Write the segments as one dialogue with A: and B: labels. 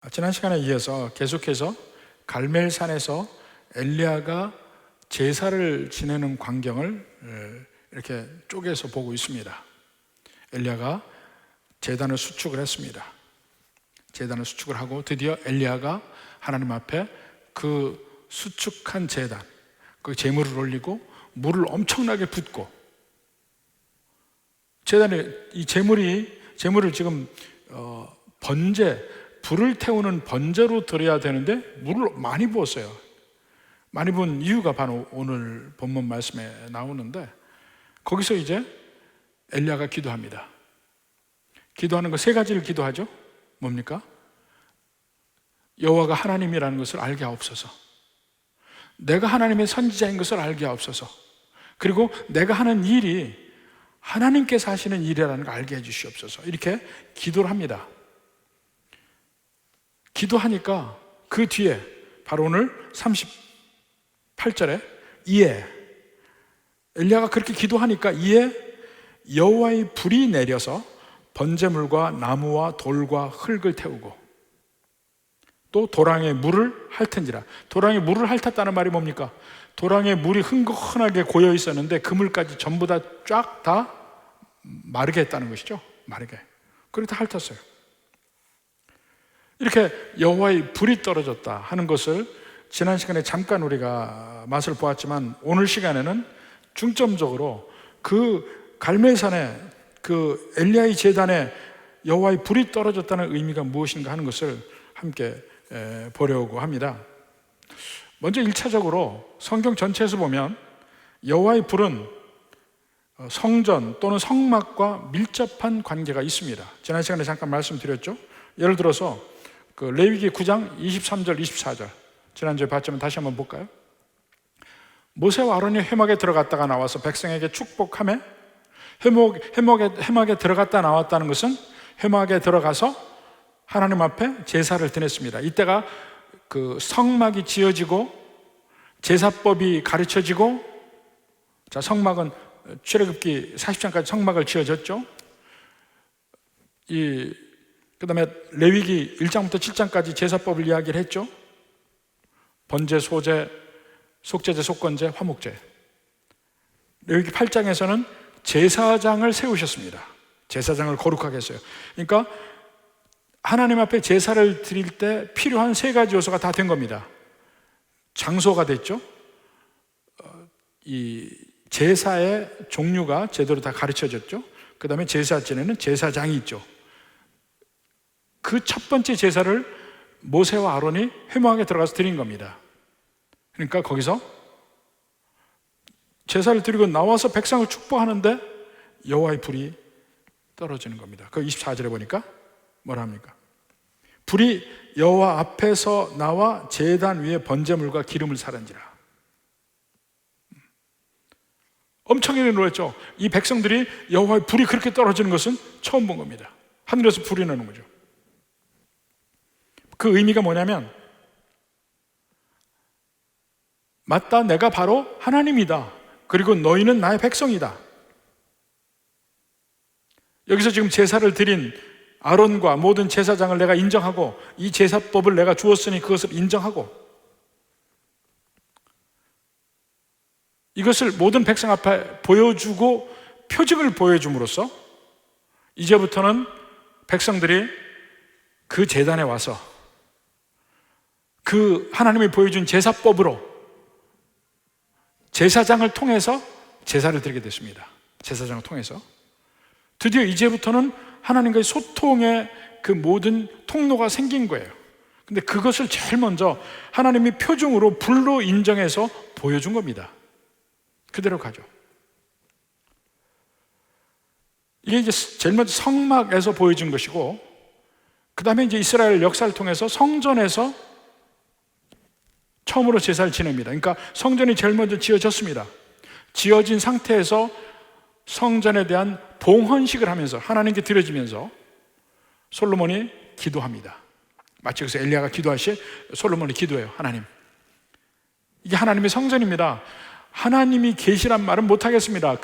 A: 지난 시간에 이어서 계속해서 갈멜산에서 엘리야가 제사를 지내는 광경을 이렇게 쪼개서 보고 있습니다. 엘리야가 제단을 수축을 했습니다. 제단을 수축을 하고 드디어 엘리야가 하나님 앞에 그 수축한 제단, 그 제물을 올리고 물을 엄청나게 붓고, 제단에 이 제물을 지금 불을 태우는 번제로 드려야 되는데 물을 많이 부었어요. 많이 부은 이유가 바로 오늘 본문 말씀에 나오는데, 거기서 이제 엘리야가 기도합니다. 기도하는 거 세 가지를 기도하죠. 뭡니까? 여호와가 하나님이라는 것을 알게 하옵소서. 내가 하나님의 선지자인 것을 알게 하옵소서. 그리고 내가 하는 일이 하나님께서 하시는 일이라는 걸 알게 해주시옵소서. 이렇게 기도를 합니다. 기도하니까 그 뒤에 바로 오늘 38절에 이에 엘리야가 그렇게 기도하니까 이에 여호와의 불이 내려서 번제물과 나무와 돌과 흙을 태우고 또 도랑에 물을 핥은지라. 도랑에 물을 핥았다는 말이 뭡니까? 도랑에 물이 흥건하게 고여 있었는데 그 물까지 전부 다 쫙 다 마르게 했다는 것이죠. 마르게. 그렇게 핥았어요. 이렇게 여호와의 불이 떨어졌다 하는 것을 지난 시간에 잠깐 우리가 맛을 보았지만, 오늘 시간에는 중점적으로 그 갈멜산에 그 엘리야의 제단에 여호와의 불이 떨어졌다는 의미가 무엇인가 하는 것을 함께 보려고 합니다. 먼저 1차적으로 성경 전체에서 보면 여호와의 불은 성전 또는 성막과 밀접한 관계가 있습니다. 지난 시간에 잠깐 말씀드렸죠. 예를 들어서 그 레위기 9장 23절 24절 지난주에 봤지만 다시 한번 볼까요? 모세와 아론이 회막에 들어갔다가 나와서 백성에게 축복하며, 회막에 들어갔다 나왔다는 것은 회막에 들어가서 하나님 앞에 제사를 드렸습니다. 이때가 그 성막이 지어지고 제사법이 가르쳐지고, 자, 성막은 출애굽기 40장까지 성막을 지어졌죠. 그 다음에 레위기 1장부터 7장까지 제사법을 이야기를 했죠. 번제, 소제, 속죄제, 속건제, 화목제. 레위기 8장에서는 제사장을 세우셨습니다. 제사장을 거룩하게 했어요. 그러니까 하나님 앞에 제사를 드릴 때 필요한 세 가지 요소가 다 된 겁니다. 장소가 됐죠. 이 제사의 종류가 제대로 다 가르쳐졌죠. 그 다음에 제사 지내는 제사장이 있죠. 그 첫 번째 제사를 모세와 아론이 회막에 들어가서 드린 겁니다. 그러니까 거기서 제사를 드리고 나와서 백성을 축복하는데 여호와의 불이 떨어지는 겁니다. 그 24절에 보니까 뭐라 합니까? 불이 여호와 앞에서 나와 제단 위에 번제물과 기름을 사른지라. 엄청나게 놀랐죠. 이 백성들이 여호와의 불이 그렇게 떨어지는 것은 처음 본 겁니다. 하늘에서 불이 나는 거죠. 그 의미가 뭐냐면, 맞다, 내가 바로 하나님이다. 그리고 너희는 나의 백성이다. 여기서 지금 제사를 드린 아론과 모든 제사장을 내가 인정하고, 이 제사법을 내가 주었으니 그것을 인정하고, 이것을 모든 백성 앞에 보여주고 표징을 보여줌으로써 이제부터는 백성들이 그 제단에 와서 그 하나님이 보여준 제사법으로 제사장을 통해서 제사를 드리게 됐습니다. 제사장을 통해서 드디어 이제부터는 하나님과의 소통의 그 모든 통로가 생긴 거예요. 근데 그것을 제일 먼저 하나님이 표징으로 불로 인정해서 보여준 겁니다. 그대로 가죠. 이게 이제 제일 먼저 성막에서 보여준 것이고, 그 다음에 이제 이스라엘 역사를 통해서 성전에서 처음으로 제사를 지냅니다. 그러니까 성전이 제일 먼저 지어졌습니다. 지어진 상태에서 성전에 대한 봉헌식을 하면서 하나님께 드려지면서 솔로몬이 기도합니다. 마치 여기서 엘리야가 기도하시 솔로몬이 기도해요. 하나님, 이게 하나님의 성전입니다. 하나님이 계시란 말은 못하겠습니다.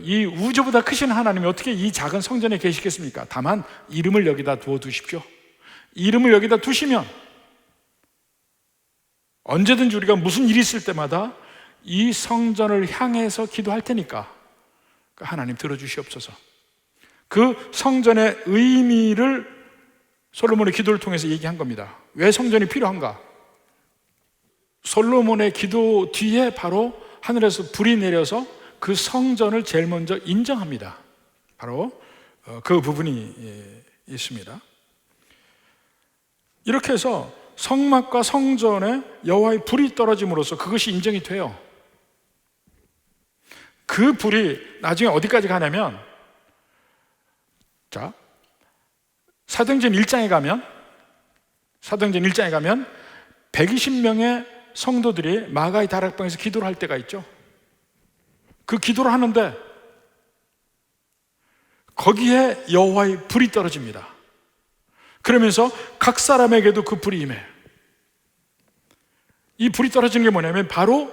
A: 이 우주보다 크신 하나님이 어떻게 이 작은 성전에 계시겠습니까? 다만 이름을 여기다 두어두십시오. 이름을 여기다 두시면 언제든지 우리가 무슨 일이 있을 때마다 이 성전을 향해서 기도할 테니까 하나님 들어주시옵소서. 그 성전의 의미를 솔로몬의 기도를 통해서 얘기한 겁니다. 왜 성전이 필요한가? 솔로몬의 기도 뒤에 바로 하늘에서 불이 내려서 그 성전을 제일 먼저 인정합니다. 바로 그 부분이 있습니다. 이렇게 해서 성막과 성전에 여호와의 불이 떨어짐으로써 그것이 인정이 돼요. 그 불이 나중에 어디까지 가냐면, 자, 사도행전 1장에 가면 120명의 성도들이 마가의 다락방에서 기도를 할 때가 있죠. 그 기도를 하는데 거기에 여호와의 불이 떨어집니다. 그러면서 각 사람에게도 그 불이 임해요. 이 불이 떨어지는 게 뭐냐면 바로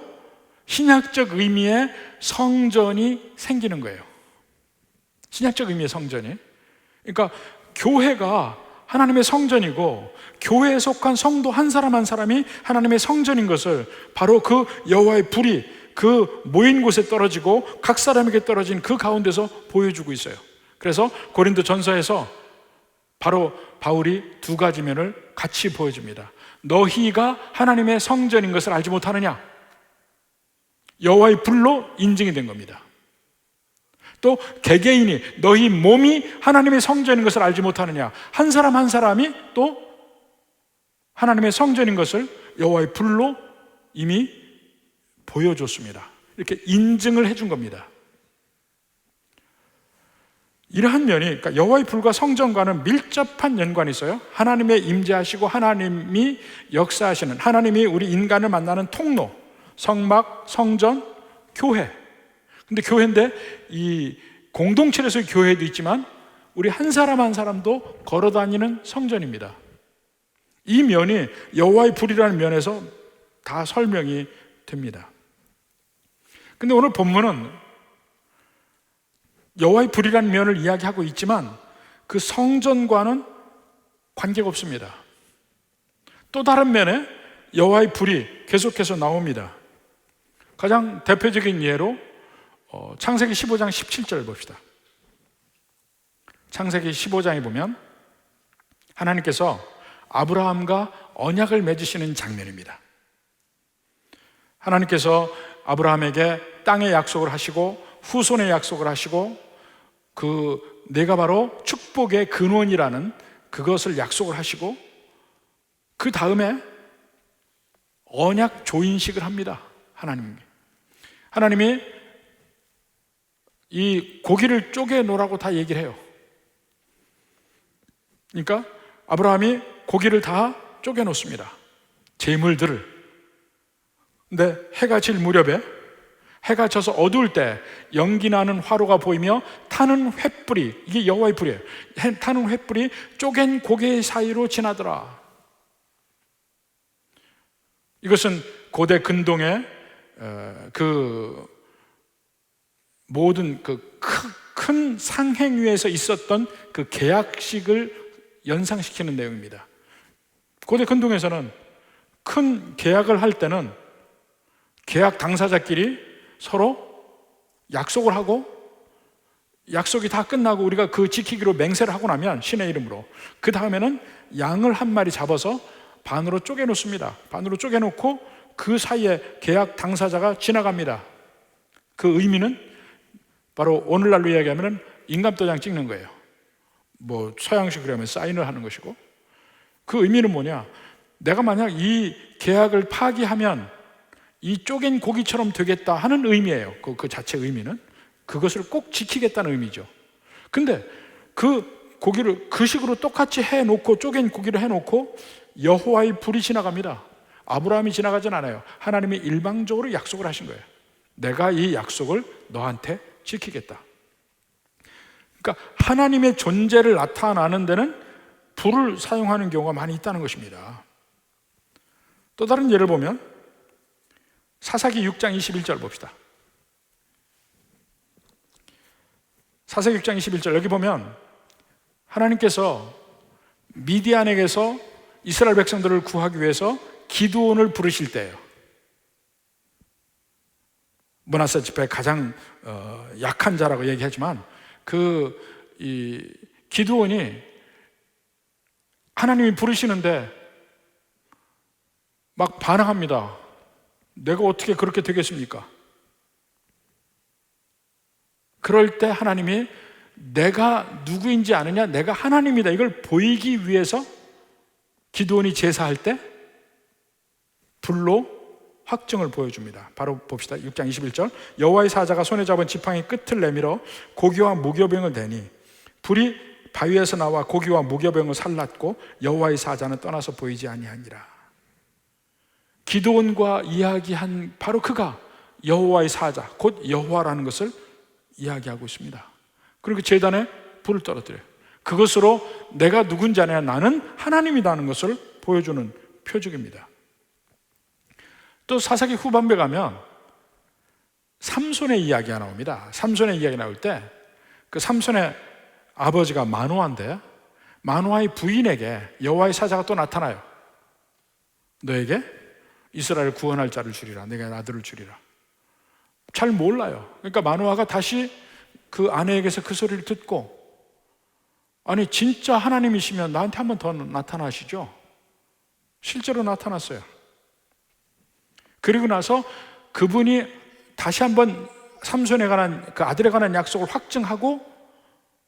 A: 신약적 의미의 성전이 생기는 거예요. 신약적 의미의 성전이. 그러니까 교회가 하나님의 성전이고 교회에 속한 성도 한 사람 한 사람이 하나님의 성전인 것을 바로 그 여호와의 불이 그 모인 곳에 떨어지고 각 사람에게 떨어진 그 가운데서 보여주고 있어요. 그래서 고린도 전서에서 바로 바울이 두 가지 면을 같이 보여줍니다. 너희가 하나님의 성전인 것을 알지 못하느냐? 여호와의 불로 인증이 된 겁니다. 또 개개인이 너희 몸이 하나님의 성전인 것을 알지 못하느냐? 한 사람 한 사람이 또 하나님의 성전인 것을 여호와의 불로 이미 보여줬습니다. 이렇게 인증을 해준 겁니다. 이러한 면이, 그러니까 여호와의 불과 성전과는 밀접한 연관이 있어요. 하나님의 임재하시고 하나님이 역사하시는, 하나님이 우리 인간을 만나는 통로, 성막, 성전, 교회. 근데 교회인데 이 공동체에서의 교회도 있지만 우리 한 사람 한 사람도 걸어다니는 성전입니다. 이 면이 여호와의 불이라는 면에서 다 설명이 됩니다. 근데 오늘 본문은 여호와의 불이라는 면을 이야기하고 있지만 그 성전과는 관계가 없습니다. 또 다른 면에 여호와의 불이 계속해서 나옵니다. 가장 대표적인 예로 창세기 15장 17절 봅시다. 창세기 15장에 보면 하나님께서 아브라함과 언약을 맺으시는 장면입니다. 하나님께서 아브라함에게 땅의 약속을 하시고 후손의 약속을 하시고 내가 바로 축복의 근원이라는 그것을 약속을 하시고 그 다음에 언약 조인식을 합니다. 하나님이 이 고기를 쪼개 놓으라고 다 얘기를 해요. 그러니까 아브라함이 고기를 다 쪼개 놓습니다. 제물들을. 근데 해가 질 무렵에, 해가 져서 어두울 때 연기 나는 화로가 보이며 타는 횃불이, 이게 여호와의 불이에요. 타는 횃불이 쪼갠 고개 사이로 지나더라. 이것은 고대 근동의 모든 큰 상행위에서 있었던 그 계약식을 연상시키는 내용입니다. 고대 근동에서는 큰 계약을 할 때는 계약 당사자끼리 서로 약속을 하고 약속이 다 끝나고 우리가 그 지키기로 맹세를 하고 나면 신의 이름으로 그 다음에는 양을 한 마리 잡아서 반으로 쪼개 놓습니다. 반으로 쪼개 놓고 그 사이에 계약 당사자가 지나갑니다. 그 의미는 바로 오늘날로 이야기하면 인감도장 찍는 거예요. 뭐 서양식으로 하면 사인을 하는 것이고, 그 의미는 뭐냐? 내가 만약 이 계약을 파기하면 이 쪼갠 고기처럼 되겠다 하는 의미예요. 그 자체 의미는 그것을 꼭 지키겠다는 의미죠. 근데 그 고기를 그 식으로 똑같이 해놓고, 쪼갠 고기를 해놓고 여호와의 불이 지나갑니다. 아브라함이 지나가진 않아요. 하나님이 일방적으로 약속을 하신 거예요. 내가 이 약속을 너한테 지키겠다. 그러니까 하나님의 존재를 나타나는 데는 불을 사용하는 경우가 많이 있다는 것입니다. 또 다른 예를 보면 사사기 6장 21절 봅시다. 사사기 6장 21절, 여기 보면 하나님께서 미디안에게서 이스라엘 백성들을 구하기 위해서 기드온을 부르실 때예요. 므낫세 지파의 가장 약한 자라고 얘기하지만 이 기드온이 하나님이 부르시는데 막 반항합니다. 내가 어떻게 그렇게 되겠습니까? 그럴 때 하나님이 내가 누구인지 아느냐? 내가 하나님이다. 이걸 보이기 위해서 기드온이 제사할 때 불로 확증을 보여줍니다. 바로 봅시다. 6장 21절. 여호와의 사자가 손에 잡은 지팡이 끝을 내밀어 고기와 무교병을 내니 불이 바위에서 나와 고기와 무교병을 살랐고 여호와의 사자는 떠나서 보이지 아니하니라. 기드온과 이야기한 바로 그가 여호와의 사자, 곧 여호와라는 것을 이야기하고 있습니다. 그리고 제단에 불을 떨어뜨려요. 그것으로 내가 누군지 아냐, 나는 하나님이라는 것을 보여주는 표적입니다. 또 사사기 후반부에 가면 삼손의 이야기가 나옵니다. 삼손의 이야기 나올 때 그 삼손의 아버지가 마노아인데 마노아의 부인에게 여호와의 사자가 또 나타나요. 너에게 이스라엘을 구원할 자를 주리라. 내가 아들을 주리라. 잘 몰라요. 그러니까 마노아가 다시 그 아내에게서 그 소리를 듣고, 아니 진짜 하나님이시면 나한테 한 번 더 나타나시죠. 실제로 나타났어요. 그리고 나서 그분이 다시 한번 삼손에 관한, 그 아들에 관한 약속을 확증하고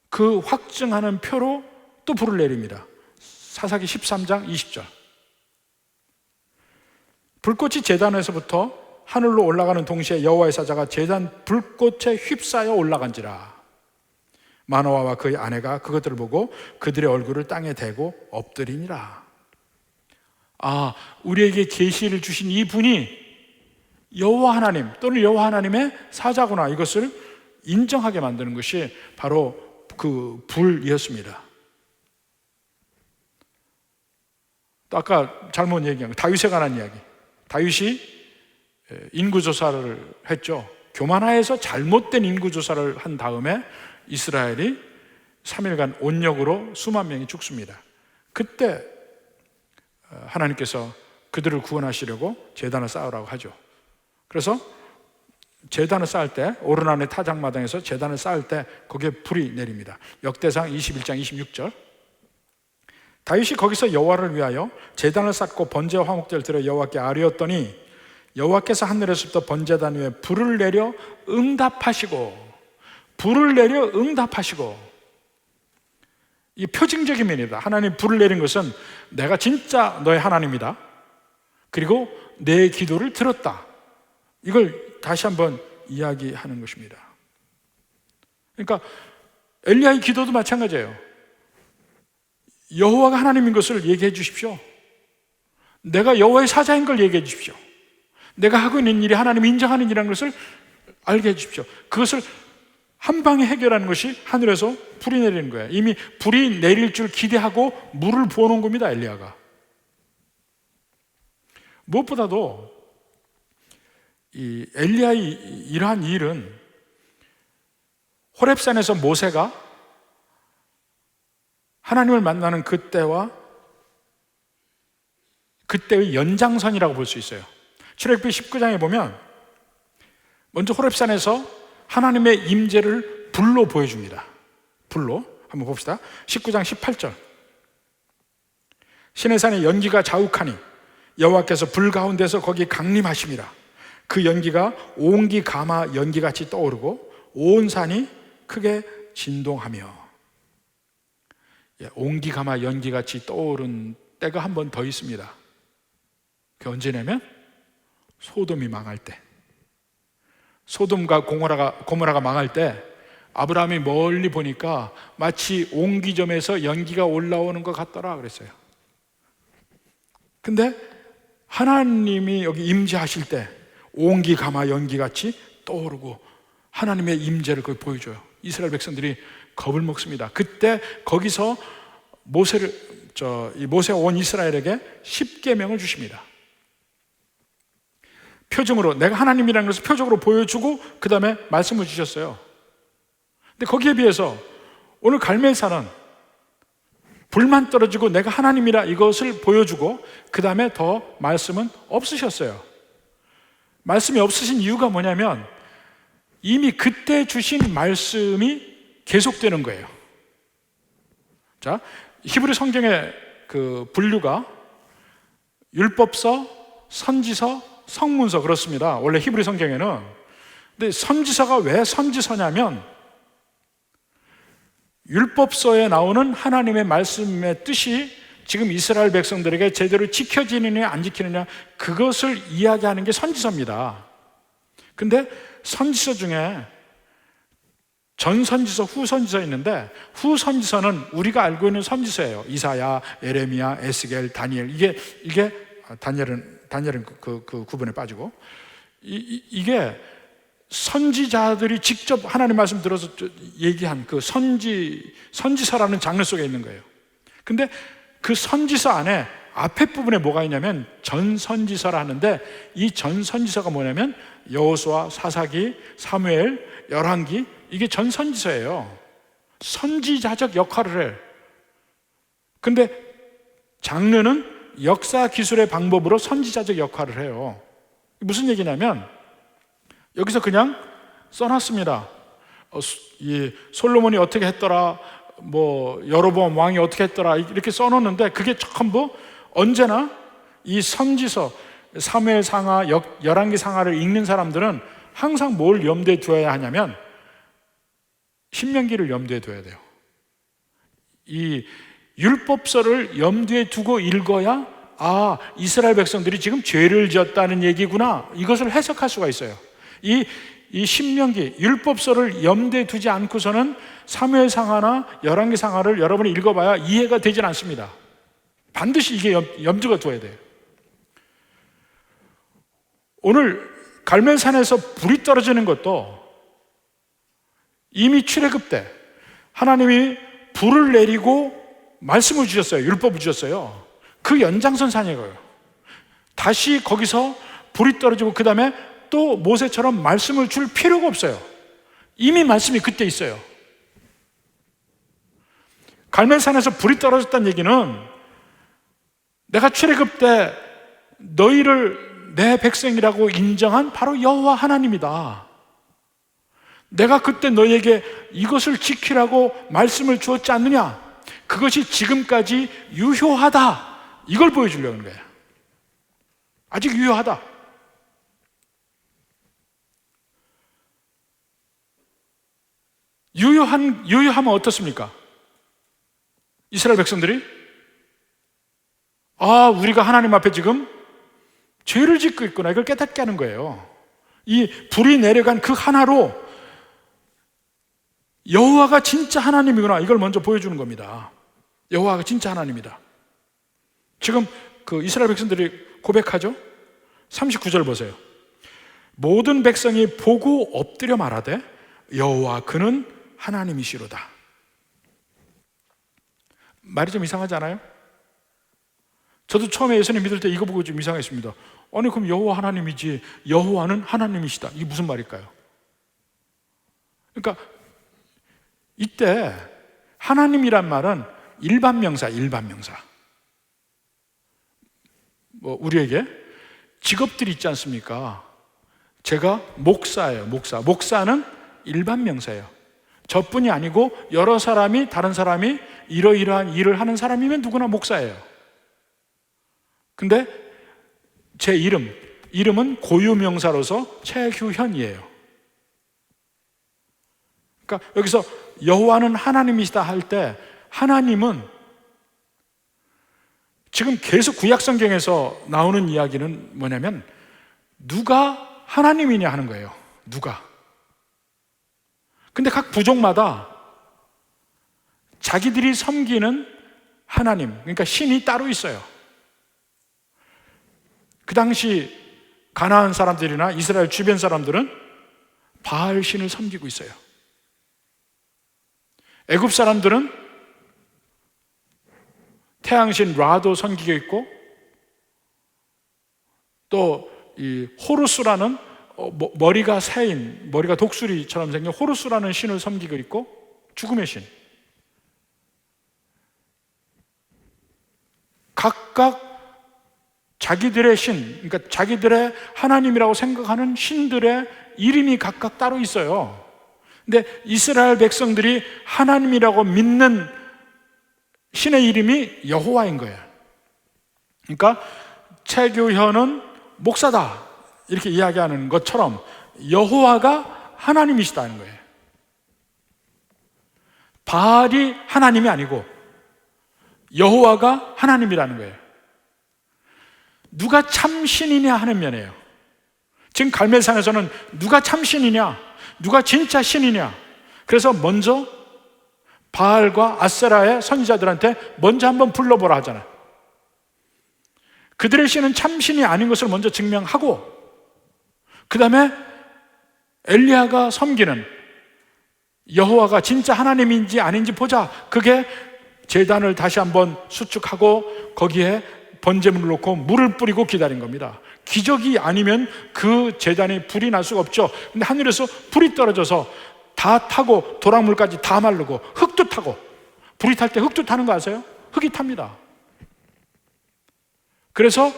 A: 그 확증하는 표로 또 불을 내립니다. 사사기 13장 20절. 불꽃이 제단에서부터 하늘로 올라가는 동시에 여호와의 사자가 제단 불꽃에 휩싸여 올라간지라. 마노아와 그의 아내가 그것들을 보고 그들의 얼굴을 땅에 대고 엎드리니라. 아, 우리에게 계시를 주신 이 분이 여호와 하나님 또는 여호와 하나님의 사자구나, 이것을 인정하게 만드는 것이 바로 그 불이었습니다. 또 아까 잘못 얘기한 다윗에 관한 이야기. 다윗이 인구조사를 했죠. 교만하에서 잘못된 인구조사를 한 다음에 이스라엘이 3일간 온역으로 수만 명이 죽습니다. 그때 하나님께서 그들을 구원하시려고 제단을 쌓으라고 하죠. 그래서 제단을 쌓을 때, 오르난의 타작마당에서 제단을 쌓을 때 거기에 불이 내립니다. 역대상 21장 26절. 다윗이 거기서 여호와를 위하여 제단을 쌓고 번제와 화목제를 드려 여호와께 아뢰었더니 여호와께서 하늘에서부터 번제단 위에 불을 내려 응답하시고, 불을 내려 응답하시고. 이 표징적인 면이다. 하나님 불을 내린 것은 내가 진짜 너의 하나님이다, 그리고 내 기도를 들었다, 이걸 다시 한번 이야기하는 것입니다. 그러니까 엘리야의 기도도 마찬가지예요. 여호와가 하나님인 것을 얘기해 주십시오. 내가 여호와의 사자인 걸 얘기해 주십시오. 내가 하고 있는 일이 하나님이 인정하는 일이라는 것을 알게 해 주십시오. 그것을 한 방에 해결하는 것이 하늘에서 불이 내리는 거예요. 이미 불이 내릴 줄 기대하고 물을 부어놓은 겁니다, 엘리야가. 무엇보다도 이 엘리야의 이러한 일은 호렙산에서 모세가 하나님을 만나는 그때와 그때의 연장선이라고 볼 수 있어요. 출애굽기 19장에 보면 먼저 호렙산에서 하나님의 임재를 불로 보여줍니다. 불로. 한번 봅시다. 19장 18절. 시내산의 연기가 자욱하니 여호와께서 불 가운데서 거기 강림하심이라. 그 연기가 옹기 가마 연기같이 떠오르고 온 산이 크게 진동하며. 옹기 가마 연기같이 떠오른 때가 한 번 더 있습니다. 그게 언제냐면 소돔이 망할 때. 소돔과 고모라가 망할 때 아브라함이 멀리 보니까 마치 옹기점에서 연기가 올라오는 것 같더라 그랬어요. 근데 하나님이 여기 임재하실 때 옹기 가마 연기같이 떠오르고 하나님의 임재를 거기 보여줘요. 이스라엘 백성들이 겁을 먹습니다. 그때 거기서 모세가 온 이스라엘에게 10계명을 주십니다. 표정으로, 내가 하나님이라는 것을 표적으로 보여주고 그 다음에 말씀을 주셨어요. 근데 거기에 비해서 오늘 갈멜산은 불만 떨어지고 내가 하나님이라 이것을 보여주고 그 다음에 더 말씀은 없으셨어요. 말씀이 없으신 이유가 뭐냐면 이미 그때 주신 말씀이 계속되는 거예요. 자, 히브리 성경의 그 분류가 율법서, 선지서, 성문서 그렇습니다. 원래 히브리 성경에는. 근데 선지서가 왜 선지서냐면 율법서에 나오는 하나님의 말씀의 뜻이 지금 이스라엘 백성들에게 제대로 지켜지느냐 안 지키느냐 그것을 이야기하는 게 선지서입니다. 근데 선지서 중에 전선지서, 후선지서 있는데 후선지서는 우리가 알고 있는 선지서예요. 이사야, 예레미야, 에스겔, 다니엘. 이게 다니엘은 그 구분에 빠지고 이게 선지자들이 직접 하나님 말씀 들어서 얘기한 그 선지서라는 장르 속에 있는 거예요. 근데 그 선지서 안에 앞에 부분에 뭐가 있냐면 전선지서라 하는데 이 전선지서가 뭐냐면 여호수아, 사사기, 사무엘, 열왕기 이게 전선지서예요. 선지자적 역할을 해요. 근데 장르는 역사 기술의 방법으로 선지자적 역할을 해요. 무슨 얘기냐면 여기서 그냥 써놨습니다. 이 솔로몬이 어떻게 했더라, 뭐 여로보암 왕이 어떻게 했더라 이렇게 써놓는데 그게 전부 언제나 이 선지서 사무엘 상하, 열왕기 상하를 읽는 사람들은 항상 뭘 염두에 두어야 하냐면 신명기를 염두에 둬야 돼요. 이 율법서를 염두에 두고 읽어야 이스라엘 백성들이 지금 죄를 지었다는 얘기구나 이것을 해석할 수가 있어요. 이 신명기 율법서를 염두에 두지 않고서는 사무엘 상하나 열왕기 상하를 여러분이 읽어봐야 이해가 되질 않습니다. 반드시 이게 염두가 둬야 돼요. 오늘 갈멜산에서 불이 떨어지는 것도 이미 출애굽 때 하나님이 불을 내리고 말씀을 주셨어요. 율법을 주셨어요. 그 연장선상이에요. 다시 거기서 불이 떨어지고 그 다음에 또 모세처럼 말씀을 줄 필요가 없어요. 이미 말씀이 그때 있어요. 갈멜산에서 불이 떨어졌다는 얘기는 내가 출애굽 때 너희를 내 백성이라고 인정한 바로 여호와 하나님이다. 내가 그때 너희에게 이것을 지키라고 말씀을 주었지 않느냐? 그것이 지금까지 유효하다. 이걸 보여주려고 하는 거예요. 아직 유효하다. 유효하면 어떻습니까? 이스라엘 백성들이 우리가 하나님 앞에 지금 죄를 짓고 있구나 이걸 깨닫게 하는 거예요. 이 불이 내려간 그 하나로 여호와가 진짜 하나님이구나 이걸 먼저 보여주는 겁니다. 여호와가 진짜 하나님이다. 지금 그 이스라엘 백성들이 고백하죠. 39절 보세요. 모든 백성이 보고 엎드려 말하되 여호와 그는 하나님이시로다. 말이 좀 이상하지 않아요? 저도 처음에 예수님 믿을 때 이거 보고 좀 이상했습니다. 아니 그럼 여호와 하나님이지 여호와는 하나님이시다. 이게 무슨 말일까요? 그러니까 이때 하나님이란 말은 일반 명사. 뭐 우리에게 직업들이 있지 않습니까? 제가 목사예요. 목사는 일반 명사예요. 저뿐이 아니고 여러 사람이 다른 사람이 이러이러한 일을 하는 사람이면 누구나 목사예요. 근데 제 이름은 고유명사로서 최규현이에요. 그러니까 여기서 여호와는 하나님이시다 할 때 하나님은 지금 계속 구약성경에서 나오는 이야기는 뭐냐면 누가 하나님이냐 하는 거예요. 누가. 근데 각 부족마다 자기들이 섬기는 하나님, 그러니까 신이 따로 있어요. 그 당시 가나안 사람들이나 이스라엘 주변 사람들은 바알 신을 섬기고 있어요. 애굽 사람들은 태양신 라도 섬기고 있고 또 이 호루스라는 머리가 새인, 머리가 독수리처럼 생긴 호루스라는 신을 섬기고 있고 죽음의 신. 각각 자기들의 신, 그러니까 자기들의 하나님이라고 생각하는 신들의 이름이 각각 따로 있어요. 근데 이스라엘 백성들이 하나님이라고 믿는 신의 이름이 여호와인 거예요. 그러니까 최교현은 목사다 이렇게 이야기하는 것처럼 여호와가 하나님이시다는 거예요. 바알이 하나님이 아니고 여호와가 하나님이라는 거예요. 누가 참신이냐 하는 면이에요. 지금 갈멜산에서는 누가 참신이냐, 누가 진짜 신이냐, 그래서 먼저 바알과 아세라의 선지자들한테 먼저 한번 불러보라 하잖아요. 그들의 신은 참신이 아닌 것을 먼저 증명하고, 그 다음에 엘리야가 섬기는 여호와가 진짜 하나님인지 아닌지 보자. 그게 제단을 다시 한번 수축하고 거기에 번제물을 놓고 물을 뿌리고 기다린 겁니다. 기적이 아니면 그 제단에 불이 날 수가 없죠. 근데 하늘에서 불이 떨어져서 다 타고 도랑물까지 다 마르고 흙도 타고, 불이 탈 때 흙도 타는 거 아세요? 흙이 탑니다. 그래서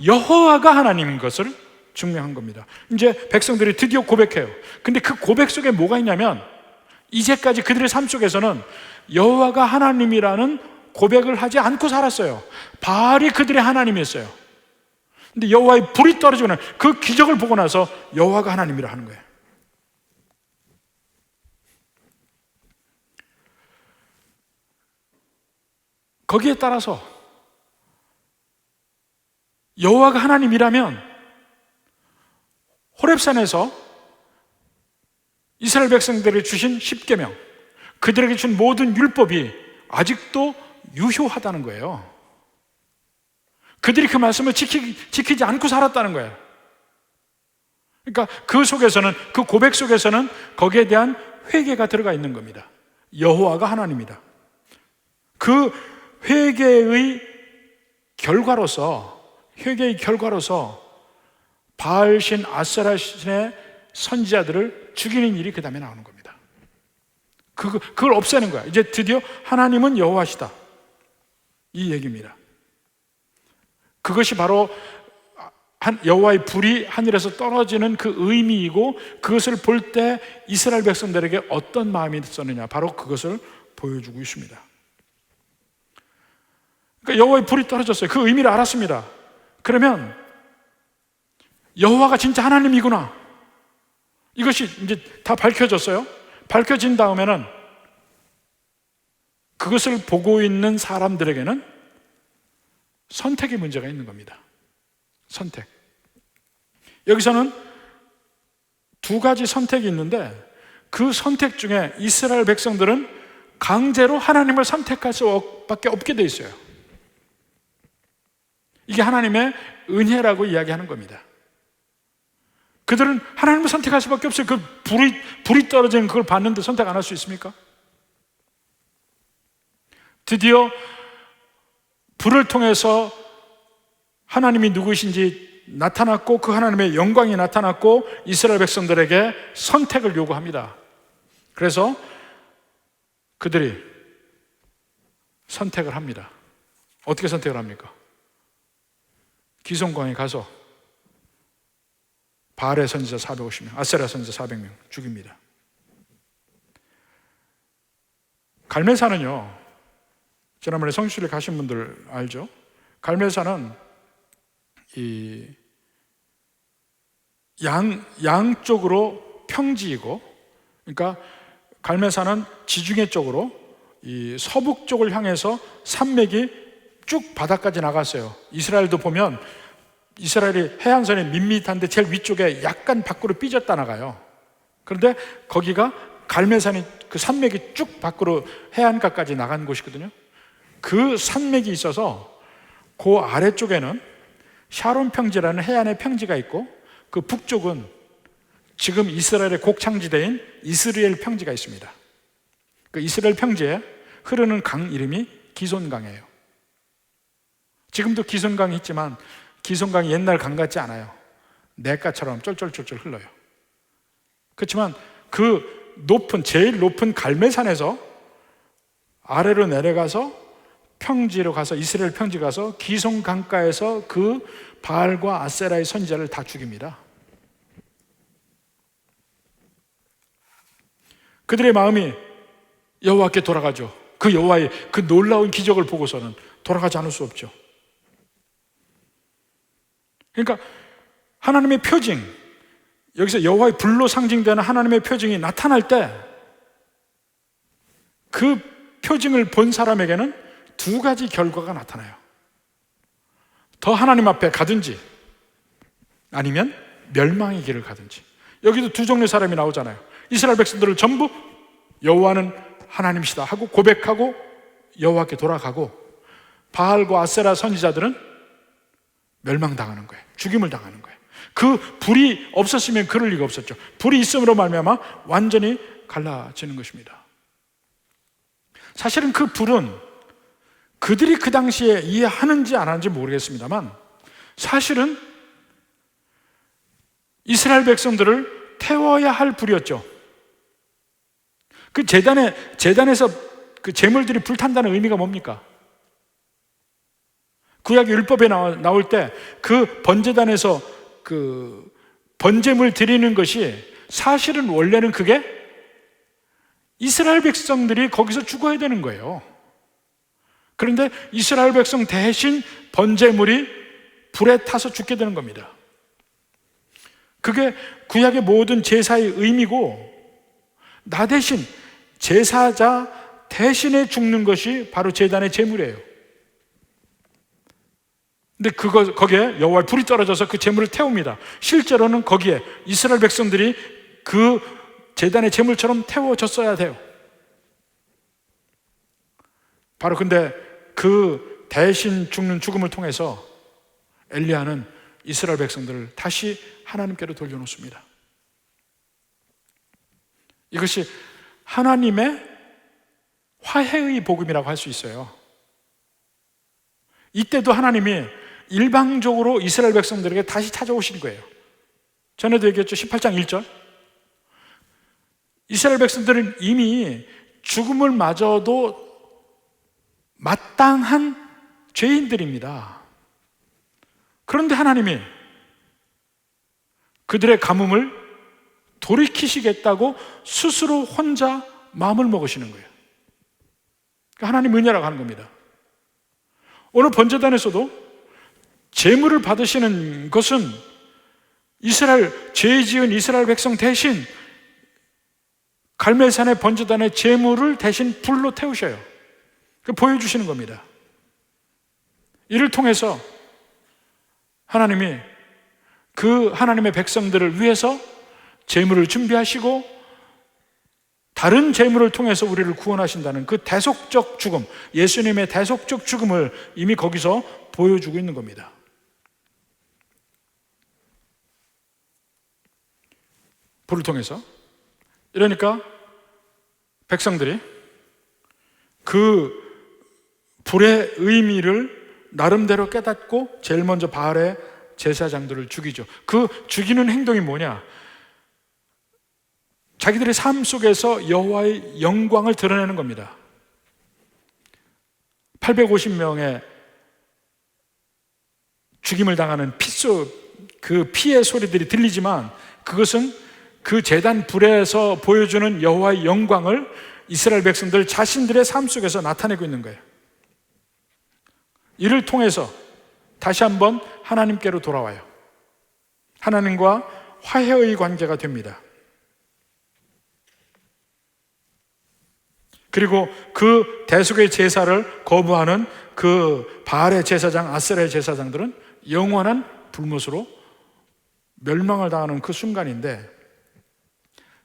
A: 여호와가 하나님인 것을 증명한 겁니다. 이제 백성들이 드디어 고백해요. 근데 그 고백 속에 뭐가 있냐면, 이제까지 그들의 삶 속에서는 여호와가 하나님이라는 고백을 하지 않고 살았어요. 바알이 그들의 하나님이었어요. 근데 여호와의 불이 떨어지고 그 기적을 보고 나서 여호와가 하나님이라 하는 거예요. 거기에 따라서 여호와가 하나님이라면 호렙산에서 이스라엘 백성들에게 주신 십계명, 그들에게 준 모든 율법이 아직도 유효하다는 거예요. 그들이 그 말씀을 지키지 않고 살았다는 거예요. 그러니까 그 속에서는, 그 고백 속에서는 거기에 대한 회개가 들어가 있는 겁니다. 여호와가 하나님이다. 그 회개의 결과로서 바알신, 아세라신의 선지자들을 죽이는 일이 그 다음에 나오는 겁니다. 그걸 없애는 거야. 이제 드디어 하나님은 여호와시다, 이 얘기입니다. 그것이 바로 여호와의 불이 하늘에서 떨어지는 그 의미이고, 그것을 볼 때 이스라엘 백성들에게 어떤 마음이 있었느냐, 바로 그것을 보여주고 있습니다. 그러니까 여호와의 불이 떨어졌어요. 그 의미를 알았습니다. 그러면 여호와가 진짜 하나님이구나, 이것이 이제 다 밝혀졌어요. 밝혀진 다음에는 그것을 보고 있는 사람들에게는 선택의 문제가 있는 겁니다. 선택. 여기서는 두 가지 선택이 있는데, 그 선택 중에 이스라엘 백성들은 강제로 하나님을 선택할 수밖에 없게 돼 있어요. 이게 하나님의 은혜라고 이야기하는 겁니다. 그들은 하나님을 선택할 수밖에 없어요. 그 불이 떨어지는 그걸 봤는데 선택 안 할 수 있습니까? 드디어 불을 통해서 하나님이 누구신지 나타났고, 그 하나님의 영광이 나타났고, 이스라엘 백성들에게 선택을 요구합니다. 그래서 그들이 선택을 합니다. 어떻게 선택을 합니까? 기손강에 가서 바알의 선지자 450명, 아세라 선지자 400명 죽입니다. 갈멜산은요, 지난번에 성수리에 가신 분들 알죠? 갈멜산은 이 양쪽으로 평지이고, 그러니까 갈멜산은 지중해 쪽으로 이 서북 쪽을 향해서 산맥이 쭉 바다까지 나갔어요. 이스라엘도 보면 이스라엘이 해안선이 밋밋한데 제일 위쪽에 약간 밖으로 삐졌다 나가요. 그런데 거기가 갈멜산이, 그 산맥이 쭉 밖으로 해안가까지 나간 곳이거든요. 그 산맥이 있어서 그 아래쪽에는 샤론 평지라는 해안의 평지가 있고, 그 북쪽은 지금 이스라엘의 곡창지대인 이스라엘 평지가 있습니다. 그 이스라엘 평지에 흐르는 강 이름이 기손강이에요. 지금도 기손강이 있지만 기손강이 옛날 강 같지 않아요. 냇가처럼 쫄쫄쫄쫄 흘러요. 그렇지만 그 제일 높은 갈멜산에서 아래로 내려가서 평지로 가서, 이스라엘 평지 가서 기숑 강가에서 그 바알과 아세라의 선지자를 다 죽입니다. 그들의 마음이 여호와께 돌아가죠. 그 여호와의 그 놀라운 기적을 보고서는 돌아가지 않을 수 없죠. 그러니까 하나님의 표징, 여기서 여호와의 불로 상징되는 하나님의 표징이 나타날 때 그 표징을 본 사람에게는 두 가지 결과가 나타나요. 더 하나님 앞에 가든지 아니면 멸망의 길을 가든지. 여기도 두 종류의 사람이 나오잖아요. 이스라엘 백성들을 전부 여호와는 하나님이시다 하고 고백하고 여호와께 돌아가고, 바알과 아세라 선지자들은 멸망당하는 거예요. 죽임을 당하는 거예요. 그 불이 없었으면 그럴 리가 없었죠. 불이 있음으로 말미암아 완전히 갈라지는 것입니다. 사실은 그 불은 그들이 그 당시에 이해하는지 안 하는지 모르겠습니다만, 사실은 이스라엘 백성들을 태워야 할 불이었죠. 그 제단에서 그 제물들이 불탄다는 의미가 뭡니까? 구약의 율법에 나올 때 그 번제단에서 그 번제물 드리는 것이 사실은 원래는 그게 이스라엘 백성들이 거기서 죽어야 되는 거예요. 그런데 이스라엘 백성 대신 번제물이 불에 타서 죽게 되는 겁니다. 그게 구약의 모든 제사의 의미고, 나 대신 제사자 대신에 죽는 것이 바로 제단의 제물이에요. 근데 거기에 여호와의 불이 떨어져서 그 제물을 태웁니다. 실제로는 거기에 이스라엘 백성들이 그 제단의 제물처럼 태워졌어야 돼요. 바로 근데 그 대신 죽는 죽음을 통해서 엘리야는 이스라엘 백성들을 다시 하나님께로 돌려놓습니다. 이것이 하나님의 화해의 복음이라고 할 수 있어요. 이때도 하나님이 일방적으로 이스라엘 백성들에게 다시 찾아오신 거예요. 전에도 얘기했죠. 18장 1절. 이스라엘 백성들은 이미 죽음을 맞아도 마땅한 죄인들입니다. 그런데 하나님이 그들의 가뭄을 돌이키시겠다고 스스로 혼자 마음을 먹으시는 거예요. 하나님 은혜라고 하는 겁니다. 오늘 번제단에서도 제물을 받으시는 것은 죄 지은 이스라엘 백성 대신 갈멜산의 번제단의 제물을 대신 불로 태우셔요. 보여주시는 겁니다. 이를 통해서 하나님이 그 하나님의 백성들을 위해서 제물을 준비하시고 다른 제물을 통해서 우리를 구원하신다는 그 대속적 죽음, 예수님의 대속적 죽음을 이미 거기서 보여주고 있는 겁니다. 불을 통해서. 이러니까 백성들이 그 불의 의미를 나름대로 깨닫고 제일 먼저 바알의 제사장들을 죽이죠. 그 죽이는 행동이 뭐냐? 자기들의 삶 속에서 여호와의 영광을 드러내는 겁니다. 850명의 죽임을 당하는 그 피의 소리들이 들리지만, 그것은 그 제단 불에서 보여주는 여호와의 영광을 이스라엘 백성들 자신들의 삶 속에서 나타내고 있는 거예요. 이를 통해서 다시 한번 하나님께로 돌아와요. 하나님과 화해의 관계가 됩니다. 그리고 그 대속의 제사를 거부하는 그 바알의 제사장, 아세라의 제사장들은 영원한 불못으로 멸망을 당하는 그 순간인데,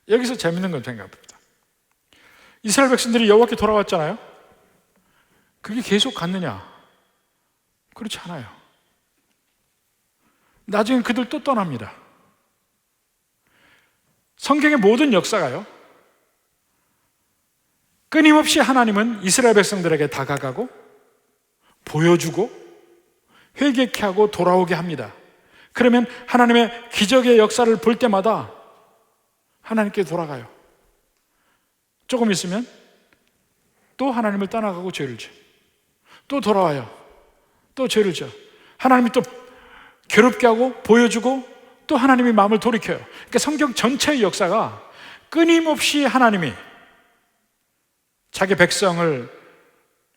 A: 여기서 재밌는 건 생각합니다. 이스라엘 백성들이 여호와께 돌아왔잖아요. 그게 계속 갔느냐? 그렇지 않아요. 나중에 그들 또 떠납니다. 성경의 모든 역사가요, 끊임없이 하나님은 이스라엘 백성들에게 다가가고 보여주고 회개케 하고 돌아오게 합니다. 그러면 하나님의 기적의 역사를 볼 때마다 하나님께 돌아가요. 조금 있으면 또 하나님을 떠나가고 죄를 지어요. 또 돌아와요. 또 죄를 져. 하나님이 또 괴롭게 하고 보여주고 또 하나님이 마음을 돌이켜요. 그러니까 성경 전체의 역사가 끊임없이 하나님이 자기 백성을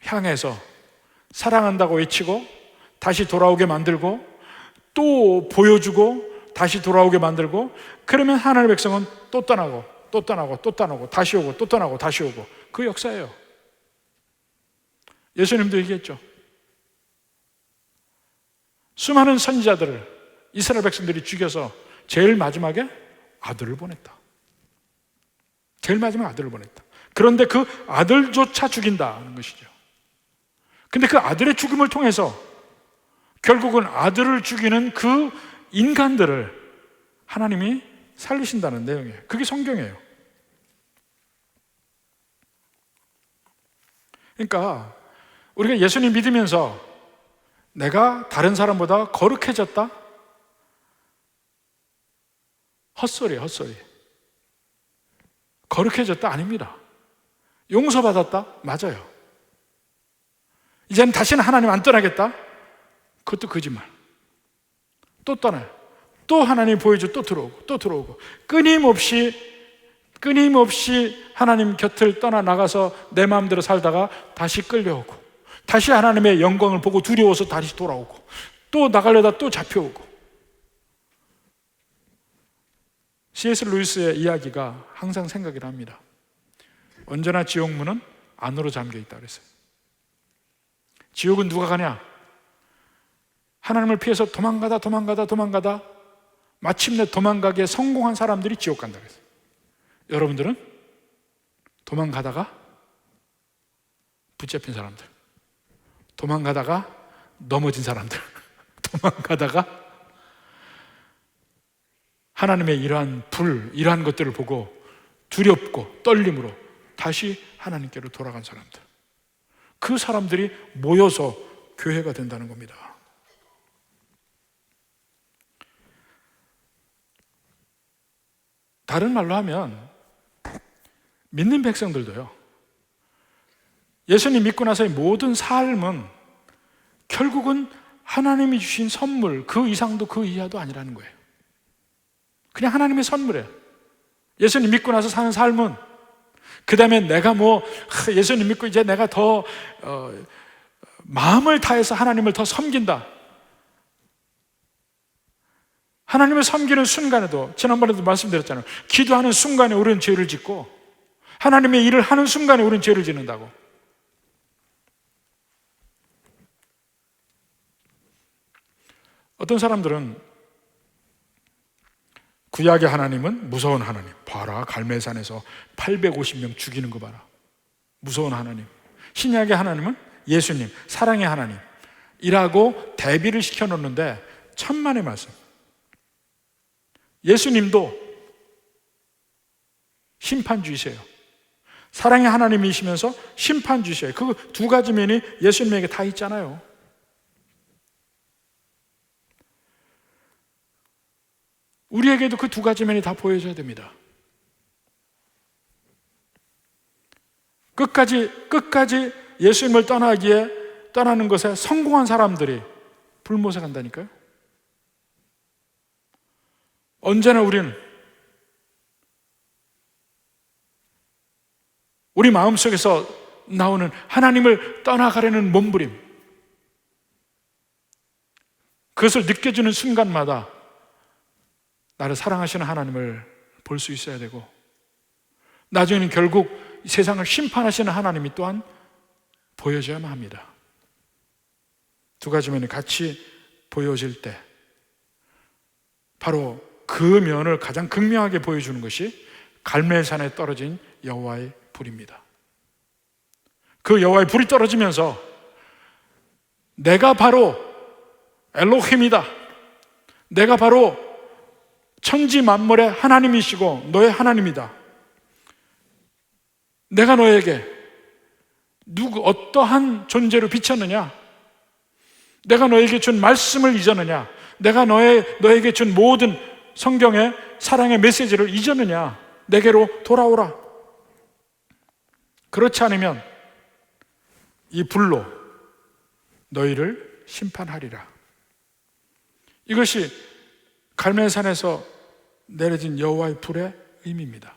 A: 향해서 사랑한다고 외치고 다시 돌아오게 만들고 또 보여주고 다시 돌아오게 만들고, 그러면 하나님의 백성은 또 떠나고 또 떠나고 또 떠나고 다시 오고 또 떠나고 다시 오고, 그 역사예요. 예수님도 얘기했죠. 수많은 선지자들을 이스라엘 백성들이 죽여서 제일 마지막에 아들을 보냈다. 제일 마지막 아들을 보냈다. 그런데 그 아들조차 죽인다는 것이죠. 근데 그 아들의 죽음을 통해서 결국은 아들을 죽이는 그 인간들을 하나님이 살리신다는 내용이에요. 그게 성경이에요. 그러니까 우리가 예수님 믿으면서 내가 다른 사람보다 거룩해졌다? 헛소리예요, 헛소리. 거룩해졌다? 아닙니다. 용서받았다? 맞아요. 이제는 다시는 하나님 안 떠나겠다? 그것도 거짓말. 또 떠나요. 또 하나님 보여줘, 또 들어오고 또 들어오고, 끊임없이 하나님 곁을 떠나나가서 내 마음대로 살다가 다시 끌려오고, 다시 하나님의 영광을 보고 두려워서 다시 돌아오고, 또 나가려다 또 잡혀오고. C.S. 루이스의 이야기가 항상 생각이 납니다. 언제나 지옥문은 안으로 잠겨있다 그랬어요. 지옥은 누가 가냐? 하나님을 피해서 도망가다 마침내 도망가기에 성공한 사람들이 지옥 간다 그랬어요. 여러분들은 도망가다가 붙잡힌 사람들, 도망가다가 넘어진 사람들, 도망가다가 하나님의 이러한 것들을 보고 두렵고 떨림으로 다시 하나님께로 돌아간 사람들, 그 사람들이 모여서 교회가 된다는 겁니다. 다른 말로 하면 믿는 백성들도요, 예수님 믿고 나서의 모든 삶은 결국은 하나님이 주신 선물, 그 이상도 그 이하도 아니라는 거예요. 그냥 하나님의 선물이에요. 예수님 믿고 나서 사는 삶은, 그 다음에 내가 예수님 믿고 이제 내가 더 마음을 다해서 하나님을 더 섬긴다. 하나님을 섬기는 순간에도, 지난번에도 말씀드렸잖아요. 기도하는 순간에 우리는 죄를 짓고, 하나님의 일을 하는 순간에 우리는 죄를 짓는다고. 어떤 사람들은 구약의 하나님은 무서운 하나님, 봐라 갈멜산에서 850명 죽이는 거 봐라, 무서운 하나님. 신약의 하나님은 예수님, 사랑의 하나님이라고 대비를 시켜놓는데, 천만의 말씀. 예수님도 심판주이세요. 사랑의 하나님이시면서 심판주이세요. 그 두 가지 면이 예수님에게 다 있잖아요. 우리에게도 그 두 가지 면이 다 보여져야 됩니다. 끝까지 예수님을 떠나는 것에 성공한 사람들이 불못에 간다니까요. 언제나 우리는 우리 마음속에서 나오는 하나님을 떠나가려는 몸부림, 그것을 느껴지는 순간마다 나를 사랑하시는 하나님을 볼 수 있어야 되고, 나중에는 결국 세상을 심판하시는 하나님이 또한 보여져야만 합니다. 두 가지 면이 같이 보여질 때 바로 그 면을 가장 극명하게 보여주는 것이 갈멜산에 떨어진 여호와의 불입니다. 그 여호와의 불이 떨어지면서 내가 바로 엘로힘이다, 내가 바로 천지 만물의 하나님이시고 너의 하나님이다, 내가 너에게 어떠한 존재로 비쳤느냐, 내가 너에게 준 말씀을 잊었느냐, 내가 너에게 준 모든 성경의 사랑의 메시지를 잊었느냐, 내게로 돌아오라. 그렇지 않으면 이 불로 너희를 심판하리라. 이것이 갈멜산에서 내려진 여호와의 불의 의미입니다.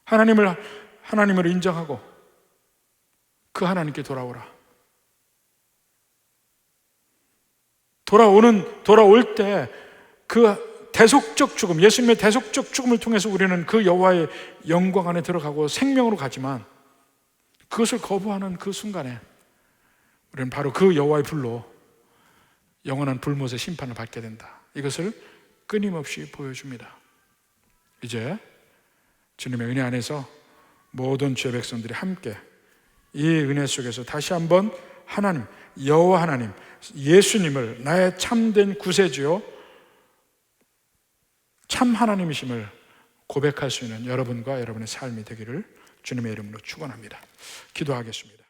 A: 하나님을 인정하고 그 하나님께 돌아오라. 돌아올 때 그 대속적 죽음, 예수님의 대속적 죽음을 통해서 우리는 그 여호와의 영광 안에 들어가고 생명으로 가지만, 그것을 거부하는 그 순간에 우리는 바로 그 여호와의 불로 영원한 불못의 심판을 받게 된다. 이것을 끊임없이 보여줍니다. 이제 주님의 은혜 안에서 모든 주의 백성들이 함께 이 은혜 속에서 다시 한번 하나님, 여호와 하나님, 예수님을 나의 참된 구세주요 참 하나님이심을 고백할 수 있는 여러분과 여러분의 삶이 되기를 주님의 이름으로 축원합니다. 기도하겠습니다.